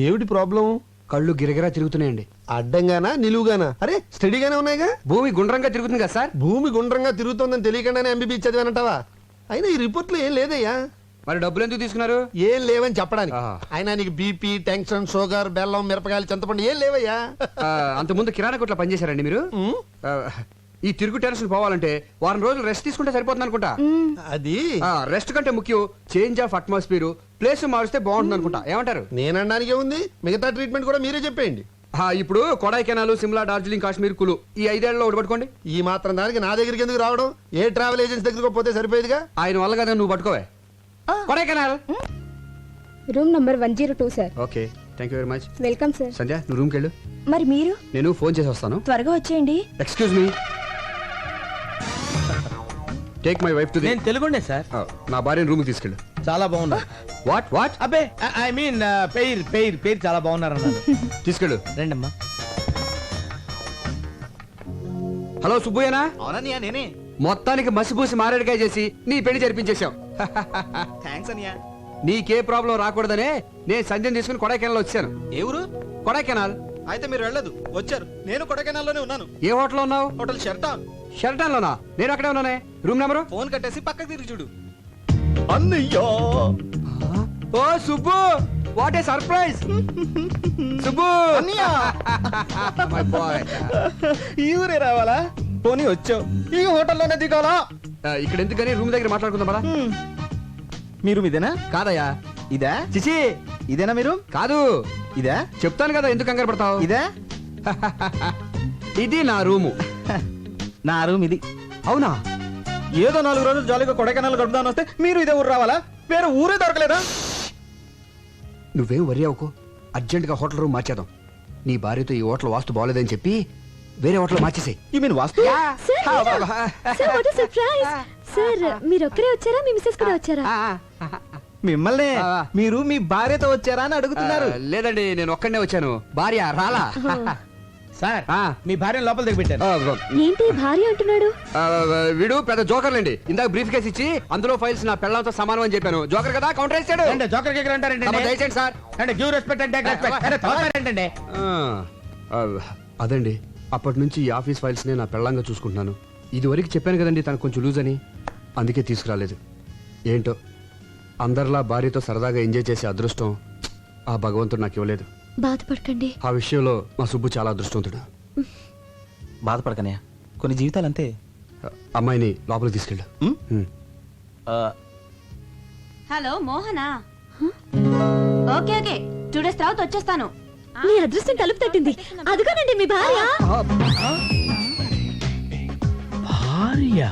ఏమిటి ప్రాబ్లం? కళ్ళు గిరగిరా తిరుగుతున్నాయండి. అడ్డంగానా నిలువుగానా? అరే స్టడీగానే ఉన్నాయిగా. భూమి గుండ్రంగా తిరుగుతుంది కదా సార్. భూమి గుండ్రంగా తిరుగుతోందని తెలియకుండానే ఎంబీబీ చదివానంటావా? అయినా ఈ రిపోర్ట్లో ఏం లేదయ్యా. మరి డబ్బులు ఎందుకు తీసుకున్నారు? ఏం లేవని చెప్పడానికి. ఆహా. అయినా నీకు బీపీ, టెన్షన్, షుగర్, బెల్లం, మిరపకాయలు, చింతపండు ఏం లేవయ్యా. అంతకుముందు కిరాణా కొట్లో పనిచేశారండి మీరు? ఉమ్, ఈ తిరుగు టెన్షన్ పోవాలంటే వారం రోజులు రెస్ట్ తీసుకుంటే సరిపోతుంది అనుకుంటా. అది రెస్ట్ కంటే ముఖ్యం చేంజ్ ఆఫ్ అట్మాస్ఫియర్, ప్లేస్ మారిస్తే బాగుంటుంది అనుకుంటా. ఏమంటారు? నేనడానికే ఉంది, మిగతా ట్రీట్మెంట్ కూడా మీరే చెప్పేయండి. ఇప్పుడు కొడైకెనాల్, సిమ్లా, డార్జిలింగ్, కాశ్మీర్, కులు ఈ 5 ఏళ్లలో ఒకటి పట్టుకోండి. ఈ మాత్రం దానికి నా దగ్గరికి ఎందుకు రావడం? ఏ ట్రావెల్ ఏజెన్సీ దగ్గరకు పోతే సరిపోయేదిగా. ఆయన వల్ల కదా నువ్వు పట్టుకోవే Kodaikanal. Room number 102 sir. Okay, thank you very much. Welcome sir. Sandhya నువ్వు రూమ్కి వెళ్ళు. మరి మీరు? నేను ఫోన్ చేసి వస్తాను. త్వరగా వచ్చేయండి. Excuse me, take my wife to the. నేను తెలుగుండే సార్. నా భార్యను రూమ్కి తీసుకెళ్ళు. చాలా బాగున్నా. What what? అబ్బే ఐ మీన్ పేరు చాలా బాగున్నారు అన్నారు. తీసుకెళ్ళు. రండమ్మా. హలో సుబ్బయ్యనా? అవునన్నయ్య నేనే. మొత్తానికి మసిపూసి మారేడుకాయ చేసి నీ పెళ్లి జరిపించేశావు. థ్యాంక్స్ అన్నయ్య. నీకే ప్రాబ్లం రాకూడదనే నేను సంధ్యను తీసుకుని కొడైకెనాల్ వచ్చాను. ఏ ఊరు? కొడైకెనాల్. అయితే మీరు వెళ్ళదు, వచ్చారు. నేను కొడైకెనాల్లోనే ఉన్నాను. ఏ హోటల్లో ఉన్నావు? హోటల్ షెర్టాన్. షెల్టన్ లోనా? నేను అక్కడే ఉన్నానే. Room number? ఫోన్ కట్టేసి పక్కకి తిరిగి చూడు. అన్నయ్యా ఓ Subbu, what a surprise. Subbu my boy. ఈ ఊరే రావాలా? పోనీ వచ్చావు, ఈ హోటల్లోనే దిగాలా? ఇక్కడ ఎందుకని రూమ్ దగ్గర మాట్లాడుకుందాం పదా. మీరు ఇదేనా? కాదయ్యా. ఇదా? చిచి ఇదేనా మీరు? కాదు. ఇదా? చెప్తాను కదా, ఎందుకు కంగారు పడతావు. ఇదా? ఇది నా రూము. నా రూమ్ ఇది. అవునా? ఏదో 4 రోజులు జాలీగా కొడైకెనాల్ గడుపుదాని వస్తే మీరు ఇదే ఊరు రావాలా? వేరే ఊరే దొరకలేదా? నువ్వేం వరి అవ్వకు, అర్జెంట్ గా హోటల్ రూమ్ మార్చేద్దాం. నీ భార్యతో ఈ హోటల్ వాస్తు బాగోలేదని చెప్పి వేరే హోటల్ మార్చేసాయి. You mean vastu? సార్ మీరు ఒక్కరే వచ్చారా? మీ మిస్సెస్ కూడా వచ్చారా? మిమ్మల్ని ఆ. మీరు మీ భార్యతో వచ్చారా అని అడుగుతున్నారు. లేదండి, నేను ఒక్కడనే వచ్చాను. భార్య రాలా. సార్ ఆ. మీ భార్యను లోపల దిగబెట్టారు. ఏంటి భార్య అంటున్నాడు? వీడు పెద్ద జోకర్లేండి. ఇందాక బ్రీఫ్ కేసు ఇచ్చి అందులో ఫైల్స్ నా పెళ్ళంతో సమానం అని చెప్పాను. జోకర్ కదా, కౌంటర్ వేసాడు. అంటే జోకర్ కేకర్ అంటారంటే దయచేయండి సార్. అంటే give respect and take respect. అంటే తోపారంటే అదండి, అప్పటి నుంచి ఈ ఆఫీస్ ఫైల్స్ నే నా పెళ్ళంగా చూసుకుంటున్నాను. ఇది వరకు చెప్పాను కదండి తనకు కొంచెం లూజ్ అని, అందుకే తీసుకురాలేదు. ఏంటో అందరిలా భార్యతో సరదాగా ఎంజాయ్ చేసే అదృష్టం ఆ భగవంతుడు నాకు ఇవ్వలేదు. బాధపడకండి. ఆ విషయంలో మా సుబ్బు చాలా అదృష్టవంతుడు. బాధపడకనయ్య, కొన్ని జీవితాలు అంతే. అమ్మాయిని లోపలికి తీసుకెళ్ళు. Hello Mohana? Okay okay, 2 days తర్వాత వచ్చేస్తాను. మీ అదృష్టం తలుపు తట్టింది. అదిగోనండి మీ భార్య. భార్య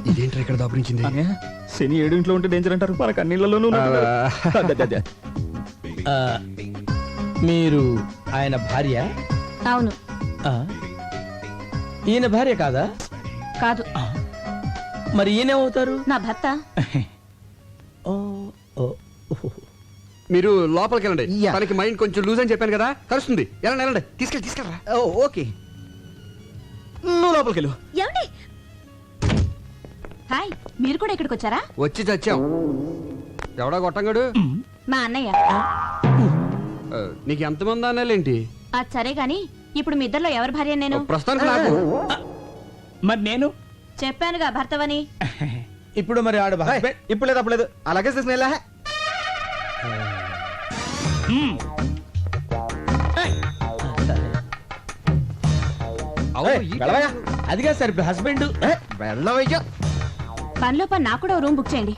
ఇదేంటి ఇక్కడ దాపురించింది? శని 7 ఇంట్లో ఉంటే డేంజర్ అంటారు, మనకు అన్నిళ్ళలోనూ మీరు ఆయన భార్య? అవును. ఈయన భార్య కాదా? కాదు. మరి ఈయనేమవుతారు? నా భర్త. మీరు లోపలికి వెళ్ళండి. యా. తనకి మైండ్ కొంచెం లూజ్ అని చెప్పాను కదా, కలుస్తుంది. వెళ్ళండి వెళ్ళండి, తీసుకెళ్ళరా. ఓకే, నువ్వు లోపలికి వెళ్ళు. ఏమండి? హాయ్, మీరు కూడా ఇక్కడికి వచ్చారా? వచ్చి చచ్చాం. ఎవడా గొట్టంగాడు? మా అన్నయ్య. నీకు ఎంతమంది అన్నాలేంటి? అది సరే గాని ఇప్పుడు మీ ఇద్దరిలో ఎవరి భార్య నేను? ప్రస్తుతానికి నాకు. మరి నేను చెప్పానుగా భర్తవని. ఇప్పుడు మరి ఆడు ఇప్పుడు లేదు అప్పుడు లేదు. అలాగే తీసుకుని అదిగా సార్ హస్బెండ్ వెళ్ళవయ్యా. పనిలో పని నాకు కూడా రూమ్ బుక్ చేయండి.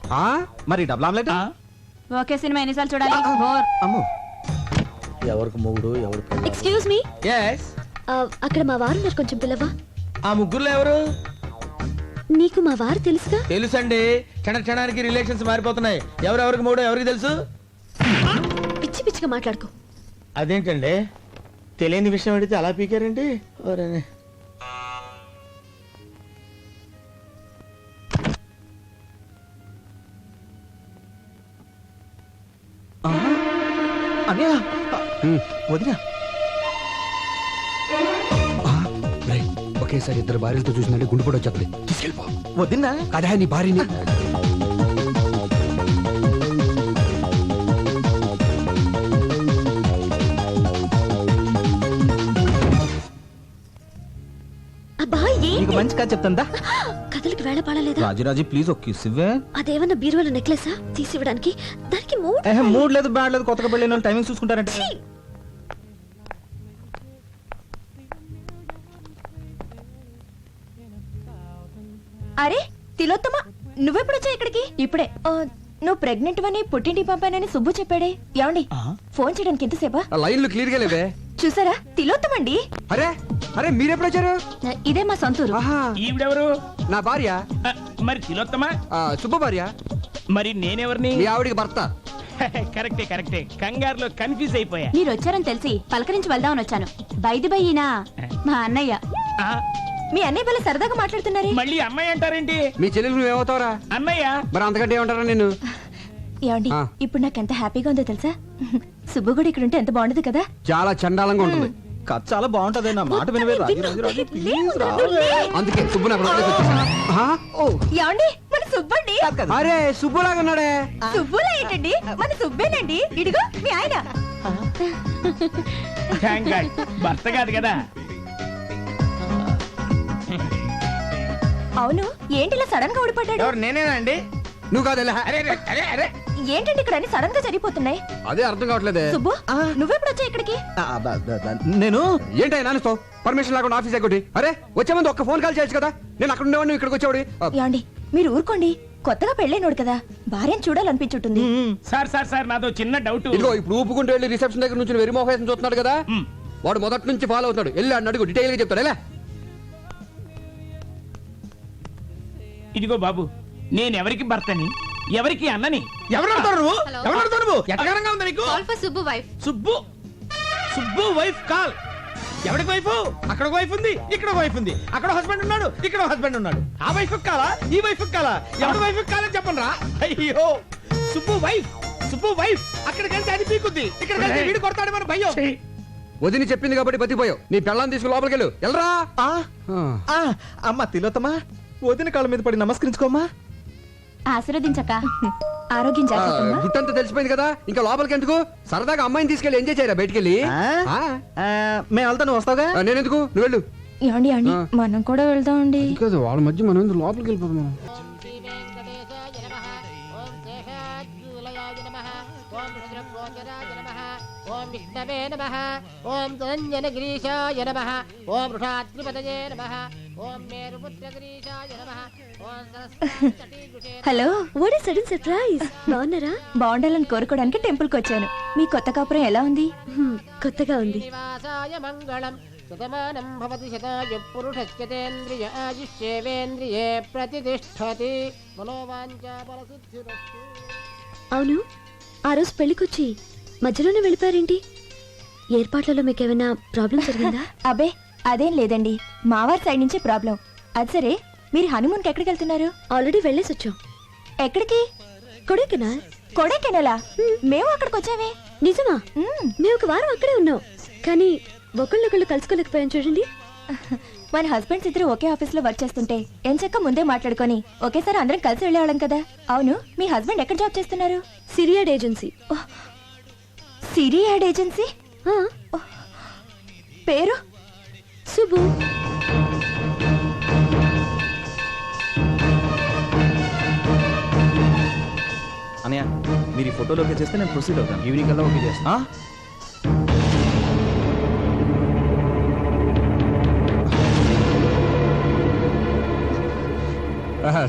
మరి డబుల్ ఆమ్లెట్. ఓకే, సినిమా ఎన్నిసార్లు చూడాలి? అమ్మో, ఎవరికి మొగుడు ఎవరు? ఎక్స్క్యూజ్ మీ, అక్కడ మా వారు ఉన్నారు, కొంచెం పిల్లవా? ఆ ముగ్గురులో ఎవరు? నీకు మా వారు తెలుసుగా? తెలుసండి, క్షణానికి రిలేషన్స్ మారిపోతున్నాయి. ఎవరెవరికి మూడో ఎవరికి తెలుసు? పిచ్చి పిచ్చిగా మాట్లాడుకో. అదేంటండి, తెలియని విషయం అడిగితే అలా పీకారండి. వదినా ఒకేసారి ఇద్దరు భార్యలతో చూసిందంటే గుండు కూడా వచ్చేది. తీసుకెళ్ళిపో. వదినా కదా నీ భార్యని. మంచి కథ చెప్తాందా కథలకి వేళ పాడలేదా? రాజురాజు ప్లీజ్ ఒక కిస్ ఇవ్వే. అదేమన్నా బీరువాల నెక్లెసా తీసివ్వడానికి? దానికి మూడ్ లేదు బ్యాడ్ లేదు, కొత్తగా పెళ్ళిన వాళ్ళు టైమింగ్ చూసుకుంటారంటే. అరే తిలోత్తమ, నువ్వెప్పుడొచ్చా ఇక్కడికి? ఇప్పుడే. నువ్వు ప్రెగ్నెంట్ అని పుట్టింటి పంపానని సుబ్బు చెప్పాడే. ఏమండి ఫోన్ చేయడానికి ఎంతసేపా? లైన్లు క్లియర్ గా లేవే. చూసారా, తిలోత్తమండి. అరే అరే మీరెప్పుడు వచ్చారు? ఇదే మా సొంతూరు. ఆహా, ఈవిడెవరు? నా భార్య. మరి తిలోత్తమా? సుబ్బ భార్య. మరి నేనెవరిని? మీ ఆవిడికి భర్త. కరెక్టే కరెక్టే, కంగారులో కన్ఫ్యూజ్ అయిపోయా. మీరు వచ్చారని తెలిసి పలకరించి వెళ్దామని వచ్చాను. బైది బై ఈయన మా అన్నయ్య. ఆ, మీ అన్నయ్య వల్ల సరదాగా మాట్లాడుతున్నారే. మళ్ళీ అమ్మాయి అంటారేంటి? మీ చెల్లెలు నువ్వేమవుతావురా? అన్నయ్య. మరి అంతకంటే ఏమంటారా నేను? ఏమండి ఆ. ఇప్పుడు నాకు ఎంత హ్యాపీగా ఉందో తెలుసా? సుబ్బు కూడా ఇక్కడ ఉంటే ఎంత బాగుండదు కదా. చాలా చండాలంగా ఉంటుంది. కథ చాలా బాగుంటది, నా మాట వినవే. రాజు ప్లీజ్ రా. అందుకే సుబ్బు నాకు వదిలేసి వచ్చేసా. ఆహా, ఏమండి మన సుబ్బండి. అరే సుబ్బులాగా ఉన్నాడే. సుబ్బులా ఏంటండి, మన సుబ్బేనండి. ఇడిగో మీ ఆయన. థాంక్ గాడ్, భర్త కాదు కదా. అవును, ఏంటి ఇలా సడన్ గా ఊడిపడ్డాడు? ఎవరు నేనేనా అండి? నువ్వు కాదు. అరే అరే అరే అరే, ఏంటండి ఇక్కడ అన్ని సడన్ గా జరిగిపోతున్నాయి? అదే అర్థం కావట్లేదే. సుబ్బు నువ్వెప్పుడు వచ్చా ఇక్కడికి? నేను ఏంటో నాన్నతో పర్మిషన్ లేకుండా ఆఫీస్ ఎక్కటి? అరే వచ్చే ముందు ఒక్క ఫోన్ కాల్ చేయొచ్చు కదా. నేను అక్కడ ఉండేవాడిని, ఇక్కడికి వచ్చేవాడి. ఏమండి మీరు ఊరుకోండి. కొత్తగా పెళ్ళైనోడు కదా, భార్యను చూడాలనిపించుంటుంది. సార్ సార్ సార్, నాదో చిన్న డౌట్. ఇదిగో ఇప్పుడు ఊపుకుంటూ వెళ్ళి రిసెప్షన్ దగ్గర నుంచి వెరీ మోహేసం చూస్తున్నాడు కదా. వాడు మొదటి నుంచి ఫాలో అవుతాడు. వెళ్ళి అడిని అడుగు, డీటెయిల్ గా చెప్తాడు. ఎలా? ఇదిగో బాబు, నేను ఎవరికి భర్తని, ఎవరికి అన్నని? ఎవరు అడుగుతారు నువ్వు? ఎవరు అడుగుతారు నువ్వు? ఎట్టగానంగా ఉంది నీకు? Subbu wife. Subbu Subbu wife call. ఎవరికి వైఫ్? అక్కడ ఒక వైఫ్ ఉంది, ఇక్కడ ఒక వైఫ్ ఉంది. అక్కడ హస్బెండ్ ఉన్నాడు, ఇక్కడ హస్బెండ్ ఉన్నాడు. ఆ వైఫ్ కాలా, ఈ వైఫ్ కాలా? ఎవరి వైఫ్ కాలని చెప్పండి రా. అయ్యో, సుబ్బు వైఫ్, సుబ్బు వైఫ్. అక్కడికి వెళ్తే అది పీకుద్ది, ఇక్కడికి వెళ్తే వీడు కొడతాడు మన భయ్యో. వదిని చెప్పింది కాబట్టి బతికిపోయావు. నీ పెళ్ళాన్ని తీసుకుని లోపలికి వెళ్ళు. వెళ్ళరా. అమ్మ తిలోత్తమా, వదిన కాళ్ళ మీద పడి నమస్కరించుకోమ్మా. ఆశీర్వదించక ఆరోగ్యం జాగ్రత్త. గుట్టంతా తెలిసిపోయింది కదా, ఇంకా లోపలికి ఎందుకు? సరదాగా అమ్మాయిని తీసుకెళ్ళి ఎంజాయ్ చేయరా బయటికి వెళ్ళి. మేము వెళ్తా, నువ్వు వస్తావుగా? నేను ఎందుకు, నువ్వు వెళ్ళు. ఏమండి అండి, మనం కూడా వెళ్దామండి. కాదు వాళ్ళ మధ్య మనం ఎందుకు లోపలికి వెళ్ళిపోతాం? ఓం విష్ణవే నమః. ఓం ధనంజనగిరీశాయ నమః. ఓం వృషాద్రిపతయే నమః. ఓం మేరుపుత్రగిరీశాయ నమః. ఓం Saraswati. Hello, what is sudden surprise? బాగున్నారా? బాగుండాలని కోరుకోవడానికి టెంపుల్ కి వచ్చాను. మీ కొత్త కాపురం ఎలా ఉంది? కొత్తగా ఉంది. నివాసాయ మంగళం. శతమానం భవతి శతాయ పురుషస్యతేంద్రియ ఆయుష్యేవేంద్రియే ప్రతిష్ఠతి. మనోవాంఛా ఫలసిద్ధిరస్తు. అవును, ఆ రోజు పెళ్లికొచ్చి మధ్యలోనే వెళ్ళిపోయారేంటి? ఏర్పాట్లలో మీకేమైనా ప్రాబ్లం జరిగిందా? అబే అదేం లేదండి, మావారి సైడ్ నుంచి ప్రాబ్లం. అది సరే, మీరు హనుమూన్ కి ఎక్కడికి వెళ్తున్నారు? ఆల్రెడీ వెళ్ళేసి వచ్చాం. ఎక్కడికి? కొడైకెనాల్. కొడైకెనాలా? మేము అక్కడికి వచ్చామే. నిజమా? మేము ఒక వారం అక్కడే ఉన్నాం, కానీ ఒకళ్ళొకళ్ళు కలుసుకోలేకపోయాం చూడండి. మన హస్బెండ్స్ ఇద్దరు ఒకే ఆఫీస్ లో వర్క్ చేస్తుంటే ఎంచక్క ముందే మాట్లాడుకొని ఒకేసారి అందరం కలిసి వెళ్ళేవాళ్ళం కదా. అవును, మీ హస్బెండ్ ఎక్కడ జాబ్ చేస్తున్నారు? సిరియాడ్ ఏజెన్సీ. సిరియాడ్ ఏజెన్సీ? పేరు? సుబ్బు. అన్నయ్య, మీరు ఈ ఫోటోలో ఓకే చేస్తే నేను ప్రొసీడ్ అవుతాను. ఈవినింగ్ కల్లా ఓకే చేస్తా.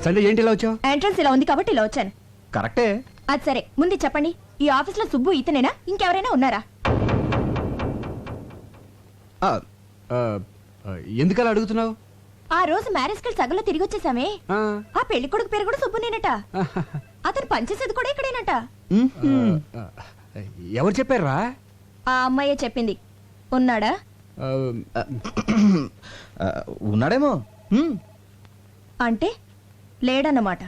సండే ఏంటి ఇలా వచ్చావు? ఎంట్రన్స్ ఇలా ఉంది కాబట్టి ఇలా వచ్చాను. కరెక్టే. అది సరే, ముందు చెప్పండి, ఈ ఆఫీస్ లో సుబ్బు ఇతనేనా, ఇంకెవరైనా ఉన్నారా? ఎందుకలా అడుగుతున్నావు? ఆ రోజు మ్యారేజ్ కి సగంలో తిరిగి వచ్చేసామే. ఆ పెళ్లి కొడుకు పేరు కూడా సుబ్బునేనట. అతను పనిచేసేది కూడా ఇక్కడేనట. ఎవరు చెప్పారా? ఆ అమ్మాయే చెప్పింది. ఉన్నాడా? ఉన్నాడేమో. అంటే లేడన్నమాట.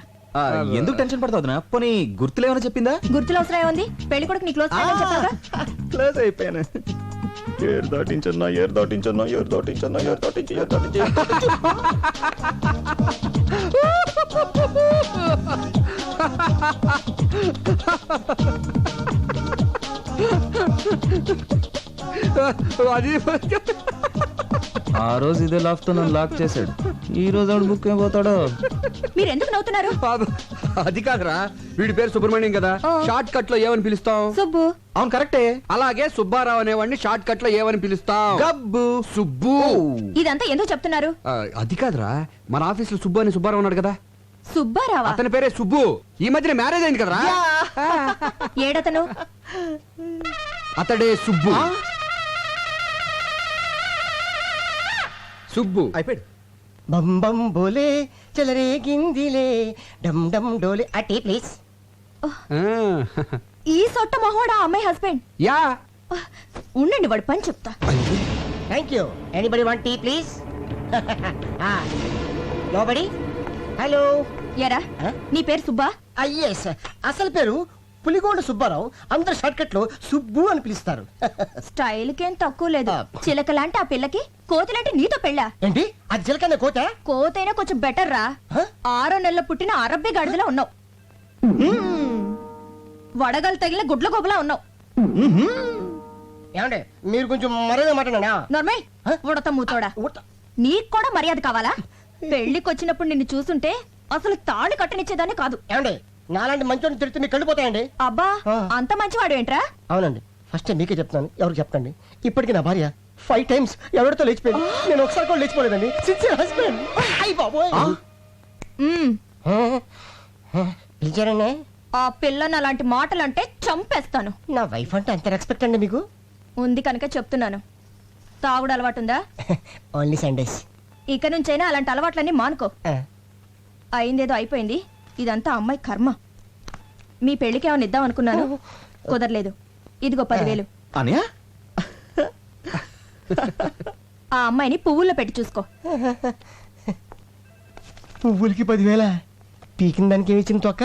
ఎందుకు టెన్షన్ పడతావునా? పోనీ గుర్తులేమని చెప్పిందా? గుర్తులు అవసరం ఏముంది? పెళ్లి కొడుకు నీ క్లోజ్ ఫ్రెండ్ అని చెప్పావుగా. క్లోజ్ అయిపోయాను. ఏరు దాటించన్నా, ఏరు దాటించన్నా, ఏరు దాటించన్నా, ఏరు దాటించి, ఏరు దాటించి. అది ఆ రోజు ఇదే లాక్ తో నన్ను లాక్ చేశాడు. ఈ రోజు ఆడు బుక్ అయిపోతాడో. మీరు ఎందుకు నవ్వుతున్నారు? అది కాదురా, వీడి పేరు సుబ్రహ్మణ్యం కదా, షార్ట్ కట్ లో ఏమని పిలుస్తాం? సుబ్బు. అవును కరెక్టే. అలాగే సుబ్బారావు అనేవాడిని షార్ట్ కట్ లో ఏమని పిలుస్తాం? గబ్బు. సుబ్బు. ఇదంతా ఎందుకు చెప్తున్నారు? అది కాదురా, మన ఆఫీస్ లో సుబ్బు అని సుబ్బారావు ఉన్నాడు కదా, సుబ్బారావా? అతని పేరే సుబ్బు. ఈ మధ్యన మ్యారేజ్ అయింది కదరా. ఏడతను? అతడే సుబ్బు. సుబ్బు అయిపోయాడు. బం బం బోలే చెలరేగిందిలే డమ్ డమ్ డోలే ఆ టీ ప్లీజ్. ఆ, ఈ సొట్ట మొహోడా అమ్మాయి హస్బెండ్. యా. ఉండండి, వాడు పని చెప్తా. Thank you. Anybody want tea please? Nobody. Hello. ఎరా, నీ పేరు సుబ్బా? ఎస్, అసలు పేరు పులిగోండ సుబ్బారావు. అందరు షార్ట్ కట్ లో సుబ్బు అని పిలుస్తారు. స్టైల్ కేం తక్కువ లేదు. చిలకలాంటి ఆ పిల్లకి కోతిలాంటి నీతో పెళ్ళా? ఏంటి అది చిలకన్న కోత? కోతైనా కొంచెం బెటర్ రా. 6 నెలల పుట్టిన అరబ్బీ గడిదలా ఉన్నావు. వడగలు తగిలిన గుడ్ల గోబలా ఉన్నావు. ఏమంటే మీరు కొంచెం మర్యాద మాట్లాడా? నార్మల్ ఉడత మూతోడా. నీకు కూడా మర్యాద కావాలా? పెళ్లికి వచ్చినప్పుడు నిన్ను చూసుంటే అసలు తాళి కట్టనిచ్చేదాన్ని కాదు. ఏమండి నాలాంటి మంచోని తిడితే మీకు కళ్ళు పోతాయండి. అబ్బా, అంత మంచివాడు ఏంట్రా? అవునండి, ఫస్ట్ మీకే చెప్తాను, ఎవరికి చెప్పండి. ఇప్పటికి నా భార్య 5 times ఎవరితో లేచిపోయింది. నేను ఒకసారి కూడా లేచిపోలేదండి. Sincere husband. అయ్యి బాబోయ్. పిలిచారండి? ఆ పిల్లని అలాంటి మాటలంటే చంపేస్తాను. నా వైఫ్ అంటే అంత రెస్పెక్ట్ అండి మీకు? ఉంది కనుక చెప్తున్నాను. తాగుడు అలవాటుందా? Only Sundays. ఇక నుంచైనా అలాంటి అలవాట్లన్నీ మానుకో. అయిందేదో అయిపోయింది. ఇదంతా అమ్మాయి కర్మ. మీ పెళ్లికి ఏమైనా ఇద్దాం అనుకున్నాను, కుదరలేదు. ఇదిగో 10,000. అనియా ఆ అమ్మాయిని పువ్వుల్లో పెట్టి చూసుకో. పువ్వులకి 10,000? పీకిన దానికి ఏమి ఇచ్చింది తొక్క?